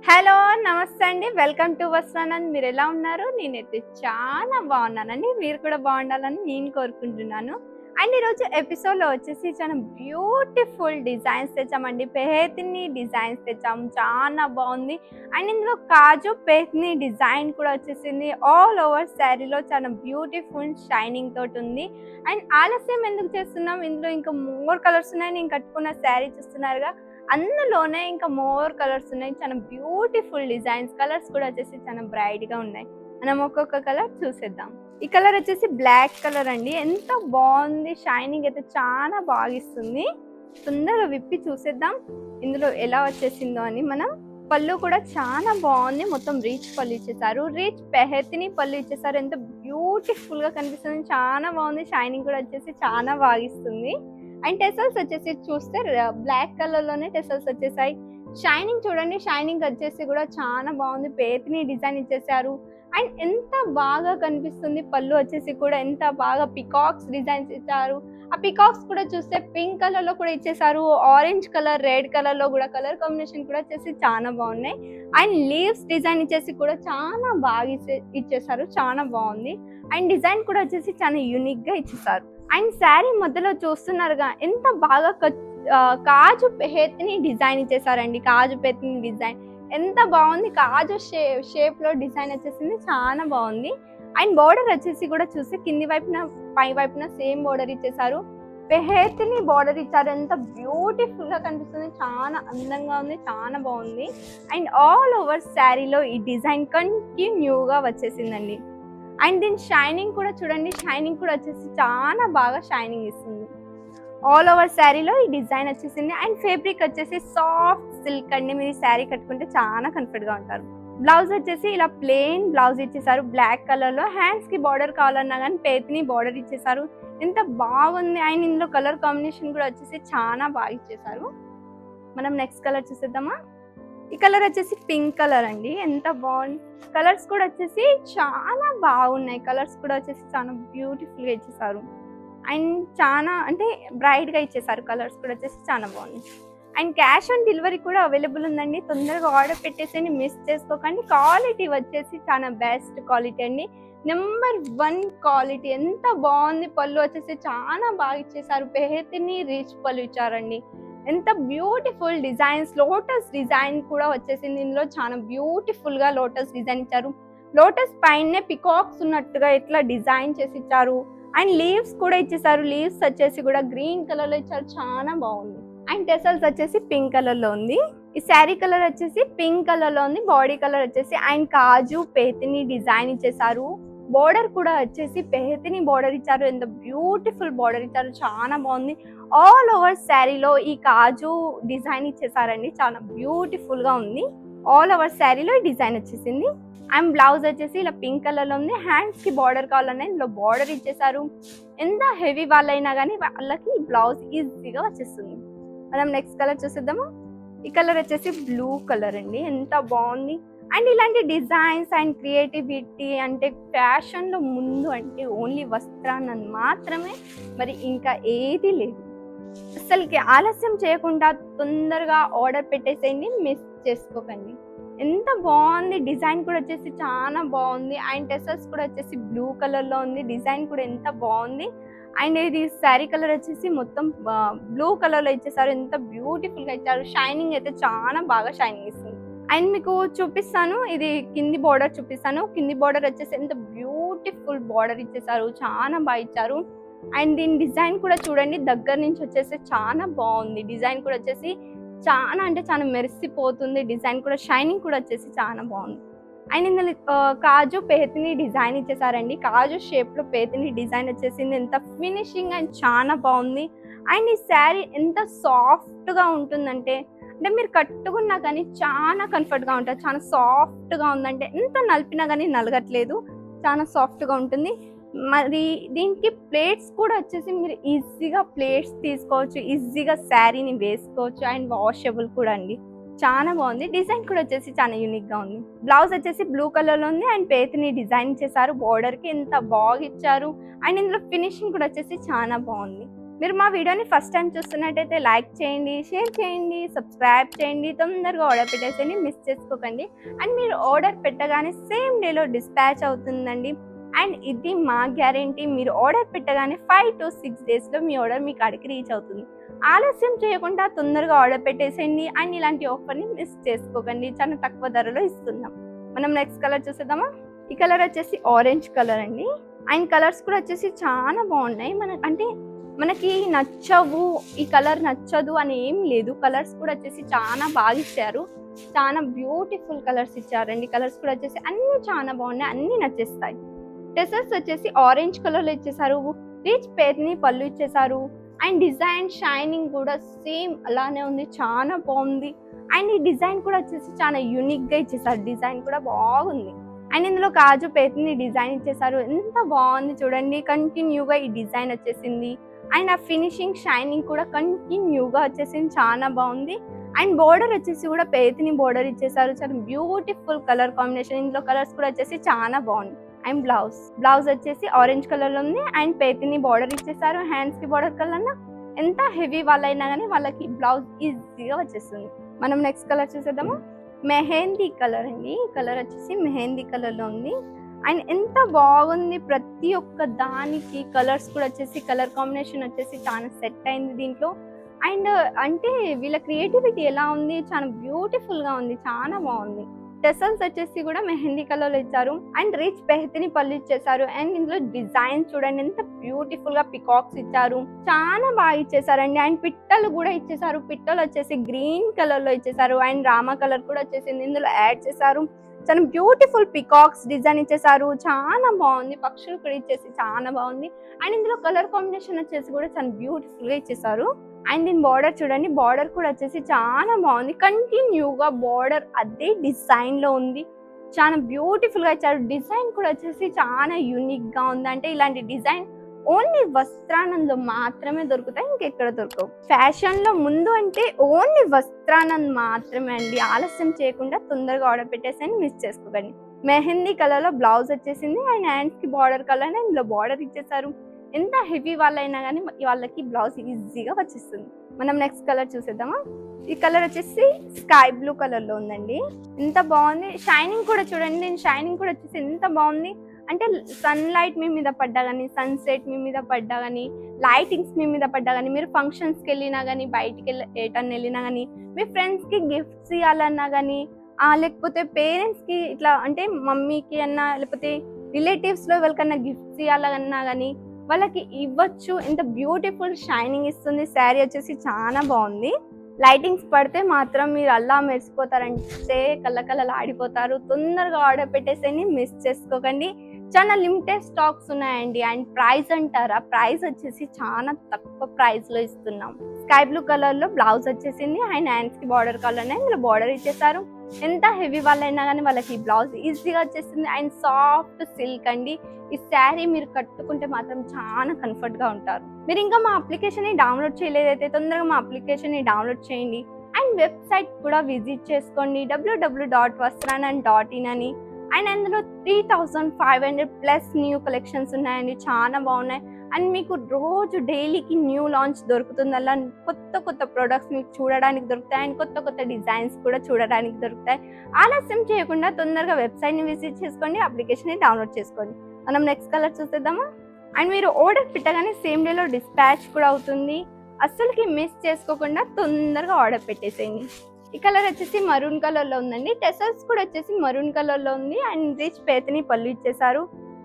Hello! నమస్తే అండి. Welcome to Vastranand. మీరెలా ఉన్నారు? నేనైతే చాలా బాగున్నానండి. మీరు కూడా బాగుండాలని నేను కోరుకుంటున్నాను. అండ్ ఈరోజు ఎపిసోడ్‌లో వచ్చేసి చాలా బ్యూటిఫుల్ డిజైన్స్ తెచ్చామండి. పెహేతిని డిజైన్స్ తెచ్చాము. చాలా బాగుంది. అండ్ ఇందులో కాజు పెహ్ని డిజైన్ కూడా వచ్చేసింది. ఆల్ ఓవర్ శారీలో చాలా బ్యూటిఫుల్ షైనింగ్ తోటి ఉంది. అండ్ ఆలస్యం ఎందుకు చేస్తున్నాం? ఇందులో ఇంకా మోర్ కలర్స్ ఉన్నాయి. నేను కట్టుకున్న శారీ చూస్తున్నారుగా, అందులోనే ఇంకా మోర్ కలర్స్ ఉన్నాయి. చాలా బ్యూటిఫుల్ డిజైన్స్. కలర్స్ కూడా వచ్చేసి చాలా బ్రైట్ గా ఉన్నాయి. మనం ఒక్కొక్క కలర్ చూసేద్దాం. ఈ కలర్ వచ్చేసి బ్లాక్ కలర్ అండి. ఎంత బాగుంది, షైనింగ్ అయితే చాలా బాగా ఇస్తుంది. తొందరగా విప్పి చూసేద్దాం ఇందులో ఎలా వచ్చేసిందో అని. మనం పళ్ళు కూడా చాలా బాగుంది. మొత్తం రీచ్ పళ్ళు ఇచ్చేసారు. రీచ్ పెహెతిని పళ్ళు ఇచ్చేసారు. ఎంత బ్యూటిఫుల్ గా కనిపిస్తుంది. చాలా బాగుంది. షైనింగ్ కూడా వచ్చేసి చాలా బాగా ఇస్తుంది. అండ్ టెసల్స్ వచ్చేసి చూస్తే బ్లాక్ కలర్ లోనే టెసల్స్ వచ్చేసాయి. షైనింగ్ చూడండి, షైనింగ్ వచ్చేసి కూడా చాలా బాగుంది. పేతిని డిజైన్ ఇచ్చేసారు. అండ్ ఎంత బాగా కనిపిస్తుంది. పళ్ళు వచ్చేసి కూడా ఎంత బాగా పికాక్స్ డిజైన్స్ ఇచ్చారు. ఆ పికాక్స్ కూడా చూస్తే పింక్ కలర్ లో కూడా ఇచ్చేసారు. ఆరెంజ్ కలర్, రెడ్ కలర్ లో కూడా కలర్ కాంబినేషన్ కూడా వచ్చేసి చాలా బాగున్నాయి. అండ్ లీవ్స్ డిజైన్ ఇచ్చేసి కూడా చాలా బాగా ఇచ్చేసారు. చాలా బాగుంది. అండ్ డిజైన్ కూడా వచ్చేసి చాలా యూనిక్ గా ఇచ్చేసారు. అండ్ శారీ మధ్యలో చూస్తున్నారుగా ఎంత బాగా కాజు పెహెతిని డిజైన్ ఇచ్చేసారండి. కాజు పెహెతిని డిజైన్ ఎంత బాగుంది. కాజు షేప్ లో డిజైన్ వచ్చేసింది. చాలా బాగుంది. అండ్ బోర్డర్ వచ్చేసి కూడా చూస్తే కింది వైపున పై వైపున సేమ్ బోర్డర్ ఇచ్చేసారు. పెహెతిని బోర్డర్ ఇచ్చారు. ఎంత బ్యూటిఫుల్ గా కనిపిస్తుంది. చాలా అందంగా ఉంది. చాలా బాగుంది. అండ్ ఆల్ ఓవర్ శారీలో ఈ డిజైన్ కంటిన్యూగా వచ్చేసిందండి. అండ్ దీని షైనింగ్ కూడా చూడండి, షైనింగ్ కూడా వచ్చేసి చాలా బాగా షైనింగ్ ఇస్తుంది. ఆల్ ఓవర్ శారీలో ఈ డిజైన్ వచ్చేసింది. అండ్ ఫ్యాబ్రిక్ వచ్చేసి సాఫ్ట్ సిల్క్ అండి. మీరు ఈ శారీ కట్టుకుంటే చాలా కంఫర్ట్ గా ఉంటారు. బ్లౌజ్ వచ్చేసి ఇలా ప్లెయిన్ బ్లౌజ్ ఇచ్చేసారు బ్లాక్ కలర్ లో. హ్యాండ్స్ కి బార్డర్ కావాలన్నా కానీ పేతిని బార్డర్ ఇచ్చేసారు. ఎంత బాగుంది. అండ్ ఇందులో కలర్ కాంబినేషన్ కూడా వచ్చేసి చాలా బాగా ఇచ్చేసారు. మనం నెక్స్ట్ కలర్ చూసేద్దామా. ఈ కలర్ వచ్చేసి పింక్ కలర్ అండి. ఎంత బాగుంది. కలర్స్ కూడా వచ్చేసి చాలా బాగున్నాయి. కలర్స్ కూడా వచ్చేసి చాలా బ్యూటిఫుల్ గా ఇచ్చేసారు. అండ్ చాలా అంటే బ్రైట్ గా ఇచ్చేసారు. కలర్స్ కూడా వచ్చేసి చాలా బాగుంది. అండ్ క్యాష్ ఆన్ డెలివరీ కూడా అవైలబుల్ ఉందండి. తొందరగా ఆర్డర్ పెట్టేసి మిస్ చేసుకోకండి. క్వాలిటీ వచ్చేసి చాలా బెస్ట్ క్వాలిటీ అండి. Number 1 quality. ఎంత బాగుంది. పళ్ళు వచ్చేసి చాలా బాగా ఇచ్చేసారు. పెహెతిని రిచ్ పళ్ళు ఇచ్చారండి. ఎంత బ్యూటిఫుల్ డిజైన్స్. లోటస్ డిజైన్ కూడా వచ్చేసింది. ఇందులో చాలా బ్యూటిఫుల్ గా లోటస్ డిజైన్ ఇచ్చారు. లోటస్ పైనే పికాక్స్ ఉన్నట్టుగా ఇట్లా డిజైన్ చేసి ఇచ్చారు. అండ్ లీవ్స్ కూడా ఇచ్చేసారు. లీవ్స్ వచ్చేసి కూడా గ్రీన్ కలర్ లో ఇచ్చారు. చాలా బాగుంది. అండ్ టెసల్స్ వచ్చేసి పింక్ కలర్ లో ఉంది. ఈ శారీ కలర్ వచ్చేసి పింక్ కలర్ లో ఉంది. బాడీ కలర్ వచ్చేసి అండ్ కాజు పేతిని డిజైన్ ఇచ్చేసారు. బోర్డర్ కూడా వచ్చేసి పెహెతిని బోర్డర్ ఇచ్చారు. ఎంత బ్యూటిఫుల్ బోర్డర్ ఇచ్చారు. చాలా బాగుంది. ఆల్ ఓవర్ శారీలో ఈ కాజు డిజైన్ ఇచ్చేసారండి. చాలా బ్యూటిఫుల్ గా ఉంది. ఆల్ ఓవర్ శారీలో ఈ డిజైన్ వచ్చేసింది. అండ్ బ్లౌజ్ వచ్చేసి ఇలా పింక్ కలర్ లో ఉంది. హ్యాండ్స్ కి బార్డర్ కావాలన్నా ఇందులో బార్డర్ ఇచ్చేసారు. ఎంత హెవీ వాళ్ళైనా కానీ వాళ్ళకి బ్లౌజ్ ఈజీగా వచ్చేస్తుంది. మనం నెక్స్ట్ కలర్ చూసేద్దాము. ఈ కలర్ వచ్చేసి బ్లూ కలర్ అండి. ఎంత బాగుంది. అండ్ ఇలాంటి డిజైన్స్ అండ్ క్రియేటివిటీ అంటే ఫ్యాషన్ లో ముందు అంటే ఓన్లీ వస్త్రానంద్ మాత్రమే. మరి ఇంకా ఏది లేదు. అసలుకి ఆలస్యం చేయకుండా తొందరగా ఆర్డర్ పెట్టేసేయండి. మిస్ చేసుకోకండి. ఎంత బాగుంది. డిజైన్ కూడా వచ్చేసి చాలా బాగుంది. అండ్ టెసల్స్ కూడా వచ్చేసి బ్లూ కలర్ లో ఉంది. డిజైన్ కూడా ఎంత బాగుంది. అండ్ ఇది శారీ కలర్ వచ్చేసి మొత్తం బ్లూ కలర్ లో ఇచ్చేసారు. ఎంత బ్యూటిఫుల్ గా ఇచ్చారు. షైనింగ్ అయితే చాలా బాగా షైనింగ్ ఇస్తుంది. అండ్ మీకు చూపిస్తాను, ఇది కింది బార్డర్ చూపిస్తాను. కింది బార్డర్ వచ్చేసి ఎంత బ్యూటిఫుల్ బార్డర్ ఇచ్చేసారు. చాలా బాగా ఇచ్చారు. అండ్ దీని డిజైన్ కూడా చూడండి, దగ్గర నుంచి వచ్చేసి చాలా బాగుంది. డిజైన్ కూడా వచ్చేసి చాలా అంటే చాలా మెరిసిపోతుంది. డిజైన్ కూడా షైనింగ్ కూడా వచ్చేసి చాలా బాగుంది. అండ్ ఇందులో కాజు పేతిని డిజైన్ ఇచ్చేసారండి. కాజు షేప్ లో పేతిని డిజైన్ వచ్చేసింది. ఎంత ఫినిషింగ్ అండ్ చాలా బాగుంది. అండ్ ఈ శారీ ఎంత సాఫ్ట్ గా ఉంటుందంటే మీరు కట్టుకున్నా కానీ చాలా కంఫర్ట్ గా ఉంటుంది. చాలా సాఫ్ట్ గా ఉందంటే ఎంత నలిపినా కానీ నలగట్లేదు. చాలా సాఫ్ట్ గా ఉంటుంది. మరి దీనికి ప్లేట్స్ కూడా వచ్చేసి మీరు ఈజీగా ప్లేట్స్ తీసుకోవచ్చు. ఈజీగా శారీని వేసుకోవచ్చు. అండ్ వాషబుల్ కూడా అండి. చాలా బాగుంది. డిజైన్ కూడా వచ్చేసి చాలా యూనిక్ గా ఉంది. బ్లౌజ్ వచ్చేసి బ్లూ కలర్ లో ఉంది. అండ్ పేతిని డిజైన్ చేశారు. బోర్డర్ కి ఎంత బాగా ఇచ్చారు. అండ్ ఇందులో ఫినిషింగ్ కూడా వచ్చేసి చాలా బాగుంది. మీరు మా వీడియోని ఫస్ట్ టైం చూస్తున్నట్టయితే లైక్ చేయండి, షేర్ చేయండి, సబ్స్క్రైబ్ చేయండి, తొందరగా ఆర్డర్ పెట్టేసేయండి, మిస్ చేసుకోకండి. అండ్ మీరు ఆర్డర్ పెట్టగానే సేమ్ డేలో డిస్పాచ్ అవుతుందండి. అండ్ ఇది మా గ్యారంటీ, మీరు ఆర్డర్ పెట్టగానే 5 to 6 డేస్లో మీ ఆర్డర్ మీ కాడికి రీచ్ అవుతుంది. ఆలస్యం చేయకుండా తొందరగా ఆర్డర్ పెట్టేసేయండి. అండ్ ఇలాంటి ఆఫర్ని మిస్ చేసుకోకండి, చాలా తక్కువ ధరలో ఇస్తున్నాం. మనం నెక్స్ట్ కలర్ చూసేద్దామా. ఈ కలర్ వచ్చేసి ఆరెంజ్ కలర్ అండి. అండ్ కలర్స్ కూడా వచ్చేసి చాలా బాగున్నాయి. మనకి నచ్చవు, ఈ కలర్ నచ్చదు అని ఏం లేదు. కలర్స్ కూడా వచ్చేసి చాలా బాగా ఇచ్చారు, చాలా బ్యూటిఫుల్ కలర్స్ ఇచ్చారండి. కలర్స్ కూడా వచ్చేసి అన్ని చాలా బాగున్నాయి, అన్ని నచ్చేస్తాయి. టెసల్స్ వచ్చేసి ఆరెంజ్ కలర్లో ఇచ్చేసారు, రిచ్ పేర్ని పళ్ళు ఇచ్చేసారు. అండ్ డిజైన్ షైనింగ్ కూడా సేమ్ అలానే ఉంది, చాలా బాగుంది. అండ్ ఈ డిజైన్ కూడా వచ్చేసి చాలా యూనిక్గా ఇచ్చేసారు, డిజైన్ కూడా బాగుంది. అండ్ ఇందులో కాజు పేర్ని డిజైన్ ఇచ్చేసారు, ఎంత బాగుంది చూడండి. కంటిన్యూగా ఈ డిజైన్ వచ్చేసింది. అండ్ ఆ ఫినిషింగ్ షైనింగ్ కూడా కంటిన్యూగా వచ్చేసింది, చాలా బాగుంది. అండ్ బోర్డర్ వచ్చేసి కూడా పేతిని బోర్డర్ ఇచ్చేసారు, చాలా బ్యూటిఫుల్ కలర్ కాంబినేషన్. ఇందులో కలర్స్ కూడా వచ్చేసి చాలా బాగుంది. అండ్ బ్లౌజ్ వచ్చేసి ఆరెంజ్ కలర్లో ఉంది. అండ్ పేతిని బార్డర్ ఇచ్చేసారు, హ్యాండ్స్కి బార్డర్ కలర్. ఎంత హెవీ వాళ్ళైనా కానీ వాళ్ళకి బ్లౌజ్ ఈజీగా వచ్చేస్తుంది. మనం నెక్స్ట్ కలర్ చూసేద్దాము. మెహందీ కలర్ అండి. ఈ కలర్ వచ్చేసి మెహందీ కలర్లో ఉంది. అండ్ ఎంత బాగుంది, ప్రతి ఒక్క దానికి కలర్స్ కూడా వచ్చేసి కలర్ కాంబినేషన్ వచ్చేసి చాలా సెట్ అయింది దీంట్లో. అండ్ అంటే వీళ్ళ క్రియేటివిటీ ఎలా ఉంది, చాలా బ్యూటిఫుల్గా ఉంది, చాలా బాగుంది. టెసల్స్ వచ్చేసి కూడా మెహందీ కలర్లో ఇచ్చారు. అండ్ రిచ్ పెహతిని పళ్ళు ఇచ్చేసారు. అండ్ ఇందులో డిజైన్ చూడండి, ఎంత బ్యూటిఫుల్ గా పికాక్స్ ఇచ్చారు, చాలా బాగా ఇచ్చేసారండి. అండ్ పిట్టలు కూడా ఇచ్చేసారు, పిట్టలు వచ్చేసి గ్రీన్ కలర్ లో ఇచ్చేసారు. అండ్ రామా కలర్ కూడా వచ్చేసింది, ఇందులో యాడ్ చేశారు. చాలా బ్యూటిఫుల్ పికాక్స్ డిజైన్ ఇచ్చేసారు, చాలా బాగుంది. పక్షులు కూడా ఇచ్చేసి చాలా బాగుంది. అండ్ ఇందులో కలర్ కాంబినేషన్ వచ్చేసి కూడా చాలా బ్యూటిఫుల్ గా ఇచ్చేసారు. అండ్ దీని బార్డర్ చూడండి, బార్డర్ కూడా వచ్చేసి చాలా బాగుంది. కంటిన్యూగా బార్డర్ అదే డిజైన్ లో ఉంది, చాలా బ్యూటిఫుల్ గా ఇచ్చారు. డిజైన్ కూడా వచ్చేసి చాలా యూనిక్ గా ఉంది. అంటే ఇలాంటి డిజైన్ ఓన్లీ వస్త్రానంలో మాత్రమే దొరుకుతాయి, ఇంకెక్కడ దొరకవు. ఫ్యాషన్ లో ముందు అంటే ఓన్లీ వస్త్రానంద్ మాత్రమే అండి. ఆలస్యం చేయకుండా తొందరగా ఆర్డర్ పెట్టేసని మిస్ చేసుకోకండి. మెహందీ కలర్ లో బ్లౌజ్ వచ్చేసింది. అండ్ హ్యాండ్స్ కి బార్డర్ కలర్, ఇందులో బార్డర్ ఇచ్చేసారు. ఎంత హెవీ వాళ్ళైనా కానీ వాళ్ళకి బ్లౌజ్ ఈజీగా వచ్చేస్తుంది. మనం నెక్స్ట్ కలర్ చూసేద్దామా. ఈ కలర్ వచ్చేసి స్కై బ్లూ కలర్ లో ఉందండి, ఎంత బాగుంది. షైనింగ్ కూడా చూడండి, షైనింగ్ కూడా వచ్చేసి ఎంత బాగుంది. అంటే సన్ లైట్ మీ మీద పడ్డా కానీ, సన్సెట్ మీ మీద పడ్డా కానీ, లైటింగ్స్ మీ మీద పడ్డా కానీ, మీరు ఫంక్షన్స్కి వెళ్ళినా కానీ, బయటికి ఏటన్నా వెళ్ళినా కానీ, మీ ఫ్రెండ్స్కి గిఫ్ట్స్ ఇవ్వాలన్నా కానీ, లేకపోతే పేరెంట్స్కి ఇట్లా అంటే మమ్మీకి అన్నా, లేకపోతే రిలేటివ్స్లో ఎవరికన్నా గిఫ్ట్స్ ఇవ్వాలన్నా కానీ వాళ్ళకి ఇవ్వచ్చు. ఎంత బ్యూటిఫుల్ షైనింగ్ ఇస్తుంది. శారీ వచ్చేసి చాలా బాగుంది. లైటింగ్స్ పడితే మాత్రం మీరు అల్లా మెరిసిపోతారంటే కళ్ళకళ్ళలు ఆడిపోతారు. తొందరగా ఆర్డర్ పెట్టేసేని మిస్ చేసుకోకండి. చాలా లిమిటెడ్ స్టాక్స్ ఉన్నాయండి. అండ్ ప్రైస్ అంటారా, ప్రైస్ వచ్చేసి చాలా తక్కువ ప్రైస్ లో ఇస్తున్నాం. స్కై బ్లూ కలర్ లో బ్లౌజ్ వచ్చేసింది. అండ్ హ్యాండ్స్ కి బార్డర్ కలర్ ఇందులో బార్డర్ ఇచ్చేసారు. ఎంత హెవీ వాళ్ళైనా కానీ వాళ్ళకి బ్లౌజ్ ఈజీగా వచ్చేసింది. అండ్ సాఫ్ట్ సిల్క్ అండి. ఈ శారీ మీరు కట్టుకుంటే మాత్రం చాలా కంఫర్ట్ గా ఉంటారు. మీరు ఇంకా మా అప్లికేషన్ ని డౌన్లోడ్ చేయలేదైతే తొందరగా మా అప్లికేషన్ ని డౌన్లోడ్ చేయండి. అండ్ వెబ్సైట్ కూడా విజిట్ చేసుకోండి, www.vastranand.in అని. అండ్ అందులో 3500+ న్యూ కలెక్షన్స్ ఉన్నాయండి, చాలా బాగున్నాయి. అండ్ మీకు రోజు డైలీకి న్యూ లాంచ్ దొరుకుతుంది. అలా కొత్త కొత్త ప్రొడక్ట్స్ మీకు చూడడానికి దొరుకుతాయి. అండ్ కొత్త కొత్త డిజైన్స్ కూడా చూడడానికి దొరుకుతాయి. ఆలస్యం చేయకుండా తొందరగా వెబ్సైట్ని విజిట్ చేసుకోండి, అప్లికేషన్ని డౌన్లోడ్ చేసుకోండి. మనం నెక్స్ట్ కలర్ చూసేద్దామా. అండ్ మీరు ఆర్డర్ పెట్టగానే సేమ్ డేలో డిస్పాచ్ కూడా అవుతుంది. అస్సలకి మిస్ చేసుకోకుండా తొందరగా ఆర్డర్ పెట్టేసేయండి. ఈ కలర్ వచ్చేసి మరూన్ కలర్లో ఉందండి. టెసల్స్ కూడా వచ్చేసి మరూన్ కలర్లో ఉంది. అండ్ రిచ్ పేతని పళ్ళు ఇచ్చేసారు,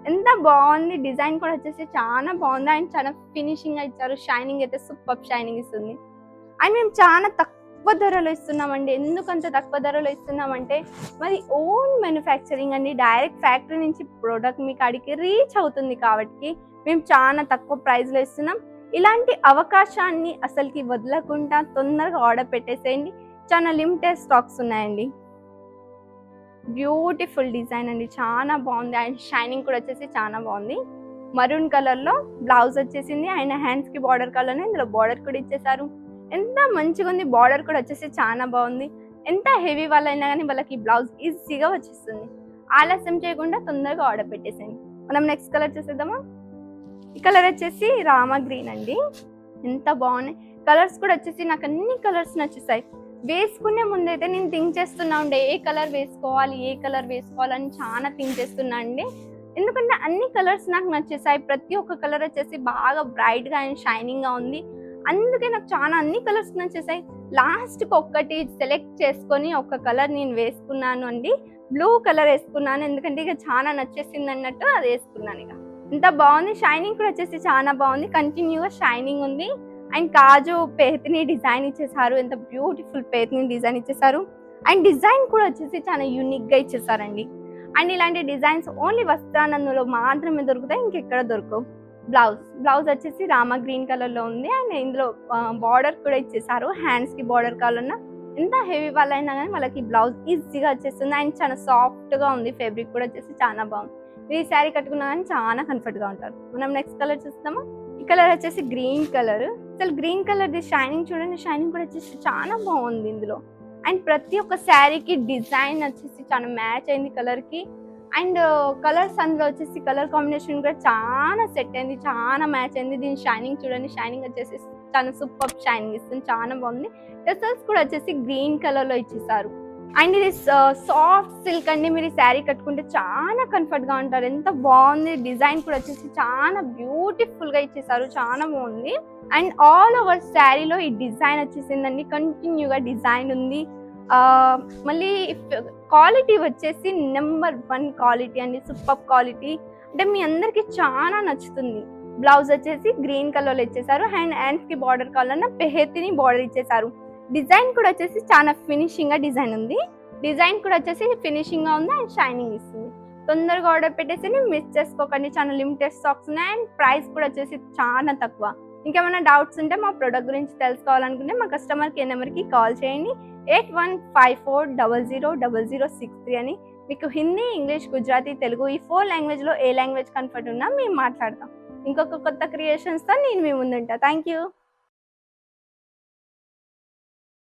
ఎంత బాగుంది. డిజైన్ కూడా వచ్చేసి చాలా బాగుంది. అండ్ చాలా ఫినిషింగ్ ఇచ్చారు. షైనింగ్ అయితే సూపర్ షైనింగ్ ఇస్తుంది. అండ్ మేము చాలా తక్కువ ధరలో ఇస్తున్నామండి. ఎందుకంత తక్కువ ధరలో ఇస్తున్నామంటే మరి ఓన్ మ్యానుఫ్యాక్చరింగ్ అండి. డైరెక్ట్ ఫ్యాక్టరీ నుంచి ప్రోడక్ట్ మీ కాడికి రీచ్ అవుతుంది కాబట్టి మేము చాలా తక్కువ ప్రైస్లో ఇస్తున్నాం. ఇలాంటి అవకాశాన్ని అసలుకి వదలకుండా తొందరగా ఆర్డర్ పెట్టేసేయండి. చాలా లిమిటెడ్ స్టాక్స్ ఉన్నాయండి. బ్యూటిఫుల్ డిజైన్ అండి, చాలా బాగుంది. అండ్ షైనింగ్ కూడా వచ్చేసి చాలా బాగుంది. మరూన్ కలర్లో బ్లౌజ్ వచ్చేసింది. అండ్ హ్యాండ్స్కి బార్డర్ కలర్, ఇందులో బార్డర్ కూడా ఇచ్చేసారు. ఎంత మంచిగా ఉంది. బార్డర్ కూడా వచ్చేసి చాలా బాగుంది. ఎంత హెవీ వాళ్ళైనా కానీ వాళ్ళకి బ్లౌజ్ ఈజీగా వచ్చేస్తుంది. ఆలస్యం చేయకుండా తొందరగా ఆర్డర్ పెట్టేసేయండి. మనం నెక్స్ట్ కలర్ చూసేద్దామా. ఈ కలర్ వచ్చేసి రామా గ్రీన్ అండి. ఎంత బాగున్నాయి. కలర్స్ కూడా వచ్చేసి నాకు అన్ని కలర్స్ నచ్చేసాయి. వేసుకునే ముందైతే నేను థింక్ చేస్తున్నా ఉండే ఏ కలర్ వేసుకోవాలని చాలా థింక్ చేస్తున్నా అండి. ఎందుకంటే అన్ని కలర్స్ నాకు నచ్చేసాయి. ప్రతి ఒక్క కలర్ వచ్చేసి బాగా బ్రైట్గా అండ్ షైనింగ్గా ఉంది. అందుకే నాకు చాలా అన్ని కలర్స్ నచ్చేసాయి. లాస్ట్కి ఒక్కటి సెలెక్ట్ చేసుకొని ఒక కలర్ నేను వేసుకున్నాను అండి. బ్లూ కలర్ వేసుకున్నాను, ఎందుకంటే ఇక చాలా నచ్చేసింది అన్నట్టు అది వేసుకున్నాను. ఇక ఇంత బాగుంది. షైనింగ్ కూడా వచ్చేసి చాలా బాగుంది, కంటిన్యూగా షైనింగ్ ఉంది. అండ్ కాజు పేతిని డిజైన్ ఇచ్చేసారు, ఎంత బ్యూటిఫుల్ పేతిని డిజైన్ ఇచ్చేసారు. అండ్ డిజైన్ కూడా వచ్చేసి చాలా యూనిక్గా ఇచ్చేసారండి. అండ్ ఇలాంటి డిజైన్స్ ఓన్లీ వస్త్రానందంలో మాత్రమే దొరుకుతాయి, ఇంకెక్కడ దొరకవు. బ్లౌజ్ వచ్చేసి రామా గ్రీన్ కలర్లో ఉంది. అండ్ ఇందులో బార్డర్ కూడా ఇచ్చేసారు. హ్యాండ్స్కి బార్డర్ కావాలన్నా ఎంత హెవీ వాళ్ళైనా కానీ వాళ్ళకి బ్లౌజ్ ఈజీగా వచ్చేస్తుంది. అండ్ చాలా సాఫ్ట్గా ఉంది. ఫ్యాబ్రిక్ కూడా వచ్చేసి చాలా బాగుంది. ఈ శారీ కట్టుకున్నా కానీ చాలా కంఫర్ట్గా ఉంటారు. మనం నెక్స్ట్ కలర్ చూస్తామా? ఈ కలర్ వచ్చేసి గ్రీన్ కలర్. అసలు గ్రీన్ కలర్ది షైనింగ్ చూడండి, షైనింగ్ కూడా వచ్చేసి చాలా బాగుంది ఇందులో. అండ్ ప్రతి ఒక్క శారీకి డిజైన్ వచ్చేసి చాలా మ్యాచ్ అయింది కలర్కి. అండ్ కలర్స్ అందులో వచ్చేసి కలర్ కాంబినేషన్ కూడా చాలా సెట్ అయింది, చాలా మ్యాచ్ అయింది. దీని షైనింగ్ చూడండి, షైనింగ్ వచ్చేసి చాలా సూపర్ షైనింగ్ ఇస్తుంది, చాలా బాగుంది. టెసల్స్ కూడా వచ్చేసి గ్రీన్ కలర్లో ఇచ్చేసారు. అండ్ ఇది సాఫ్ట్ సిల్క్ అండి. మీరు ఈ శారీ కట్టుకుంటే చాలా కంఫర్ట్గా ఉంటారు. ఎంత బాగుంది. డిజైన్ కూడా వచ్చేసి చాలా బ్యూటిఫుల్గా ఇచ్చేసారు, చాలా బాగుంది. అండ్ ఆల్ ఓవర్ శారీలో ఈ డిజైన్ వచ్చేసిందండి, కంటిన్యూగా డిజైన్ ఉంది. మళ్ళీ క్వాలిటీ వచ్చేసి నెంబర్ 1 క్వాలిటీ అండి, సూపర్ క్వాలిటీ. అంటే మీ అందరికి చాలా నచ్చుతుంది. బ్లౌజ్ వచ్చేసి గ్రీన్ కలర్లో ఇచ్చేసారు. హ్యాండ్స్కి బార్డర్ కావాలన్నా పెహెతిని బార్డర్ ఇచ్చేసారు. డిజైన్ కూడా వచ్చేసి చాలా ఫినిషింగ్గా డిజైన్ ఉంది. డిజైన్ కూడా వచ్చేసి ఫినిషింగ్గా ఉంది అండ్ షైనింగ్ ఇస్తుంది. తొందరగా ఆర్డర్ పెట్టేసి మిస్ చేసుకోకండి, చాలా లిమిటెడ్ స్టాక్స్ ఉన్నాయి. అండ్ ప్రైస్ కూడా వచ్చేసి చాలా తక్కువ. ఇంకేమైనా డౌట్స్ ఉంటే మా ప్రోడక్ట్ గురించి తెలుసుకోవాలనుకుంటే మా కస్టమర్ కేర్ నెంబర్కి కాల్ చేయండి. 8154000063 అని. మీకు హిందీ, ఇంగ్లీష్, గుజరాతీ, తెలుగు ఈ 4 లాంగ్వేజ్లో ఏ లాంగ్వేజ్ కంఫర్ట్ ఉన్నా మేము మాట్లాడతాం. ఇంకొక కొత్త క్రియేషన్స్తో నేను మీ ముందుంటా. Thank you.